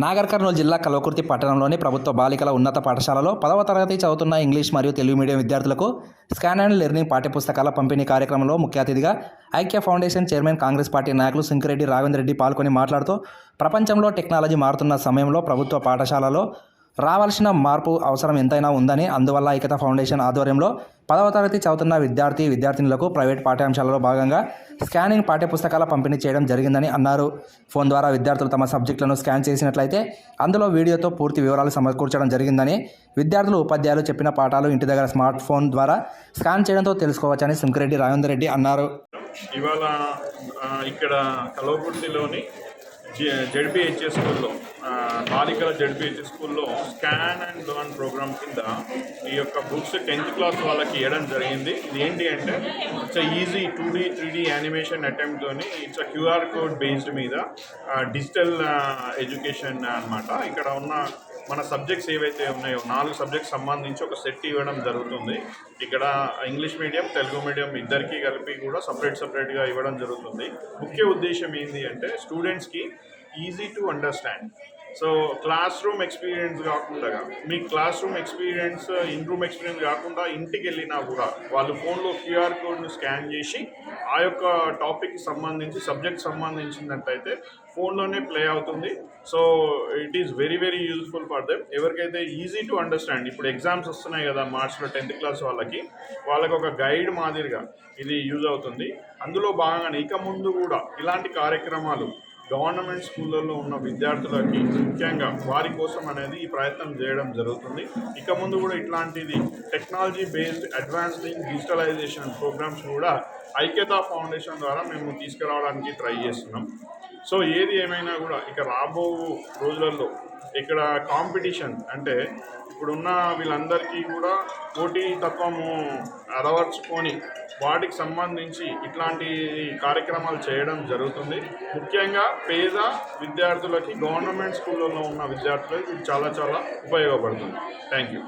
నాగర్ కర్నూలు జిల్లా కల్వకుర్తి పట్టణంలోని ప్రభుత్వ బాలికల ఉన్నత పాఠశాలలో 10వ తరగతి చదువుతున్న ఇంగ్లీష్ మరియు తెలుగు మీడియం విద్యార్థులకు స్కాన్ అండ్ లెర్నింగ్ పాఠ్యపుస్తకాల పంపిణీ కార్యక్రమంలో ముఖ్య అతిథిగా ఐక్య ఫౌండేషన్ చైర్మన్ కాంగ్రెస్ పార్టీ నాయకులు సింకిరెడ్డి రాఘవేంద్ర రెడ్డి పాల్గొని మాట్లాడుతూ ప్రపంచంలో టెక్నాలజీ మారుతున్న సమయంలో ప్రభుత్వ పాఠశాలలో రావాల్సిన మార్పు అవసరం ఎంతైనా ఉందని, అందువల్ల ఐక్యత ఫౌండేషన్ ఆధ్వర్యంలో 10వ తరగతి చదువుతున్న విద్యార్థినులకు ప్రైవేట్ పాఠ్యాంశాలలో భాగంగా స్కానింగ్ పాఠ్యపుస్తకాల పంపిణీ చేయడం జరిగిందని అన్నారు. ఫోన్ ద్వారా విద్యార్థులు తమ సబ్జెక్టులను స్కాన్ చేసినట్లయితే అందులో వీడియోతో పూర్తి వివరాలు సమకూర్చడం జరిగిందని, విద్యార్థులు ఉపాధ్యాయులు చెప్పిన పాఠాలు ఇంటి దగ్గర స్మార్ట్ ఫోన్ ద్వారా స్కాన్ చేయడంతో తెలుసుకోవచ్చని సింకిరెడ్డి రాఘవేంద్ర రెడ్డి అన్నారు. ఇవాళ ఇక్కడ కల్వకుర్తిలోని జెడ్పీహెచ్ఎస్ స్కూల్లో బాలికల జెడ్పీహెచ్ఎస్ స్కూల్లో స్కాన్ అండ్ లర్న్ ప్రోగ్రామ్ కింద ఈ యొక్క బుక్స్ 10th క్లాస్ వాళ్ళకి ఇవ్వడం జరిగింది. ఇది ఏంటి అంటే it's easy 2D 3D animation అటెంప్ట్తోని ఇట్స్ QR కోడ్ బేస్డ్ మీద డిజిటల్ ఎడ్యుకేషన్ అన్నమాట. ఇక్కడ ఉన్న మన సబ్జెక్ట్స్ ఏవైతే ఉన్నాయో 4 సబ్జెక్ట్స్ సంబంధించి ఒక సెట్ ఇవ్వడం జరుగుతుంది. ఇక్కడ ఇంగ్లీష్ మీడియం తెలుగు మీడియం ఇద్దరికీ కలిపి కూడా సపరేట్గా ఇవ్వడం జరుగుతుంది. ముఖ్య ఉద్దేశం ఏంటి అంటే స్టూడెంట్స్కి easy to understand. So classroom experience కాకుండా మీ classroom experience in room experience కాకుండా ఇంటికి వెళ్ళినా కూడా వాళ్ళు ఫోన్లో QR కోడ్ను స్కాన్ చేసి ఆ యొక్క టాపిక్కి సంబంధించి సబ్జెక్ట్ సంబంధించినట్టయితే ఫోన్లోనే ప్లే అవుతుంది. So it is very very useful for them. ఎవరికైతే ఈజీ టు అండర్స్టాండ్, ఇప్పుడు ఎగ్జామ్స్ వస్తున్నాయి కదా మార్చ్లో 10th క్లాస్ వాళ్ళకి ఒక గైడ్ మాదిరిగా ఇది యూజ్ అవుతుంది. అందులో భాగంగానే ఇక ముందు కూడా ఇలాంటి కార్యక్రమాలు గవర్నమెంట్ స్కూళ్ళల్లో ఉన్న విద్యార్థులకి ముఖ్యంగా వారి కోసం అనేది ఈ ప్రయత్నం చేయడం జరుగుతుంది. ఇక ముందు కూడా ఇట్లాంటిది technology based advancing digitalization programmes కూడా ఐక్యతా ఫౌండేషన్ ద్వారా మేము తీసుకురావడానికి ట్రై చేస్తున్నాం. సో ఏది ఏమైనా కూడా ఇక రాబో రోజులలో ఇక్కడ కాంపిటీషన్ అంటే ఇప్పుడున్న వీళ్ళందరికీ కూడా పోటీ తత్వము అలవర్చుకొని వాటికి సంబంధించి ఇట్లాంటి కార్యక్రమాలు చేయడం జరుగుతుంది. ముఖ్యంగా పేద విద్యార్థులకి గవర్నమెంట్ స్కూళ్ళల్లో ఉన్న విద్యార్థులకి ఇది చాలా ఉపయోగపడుతుంది. Thank you.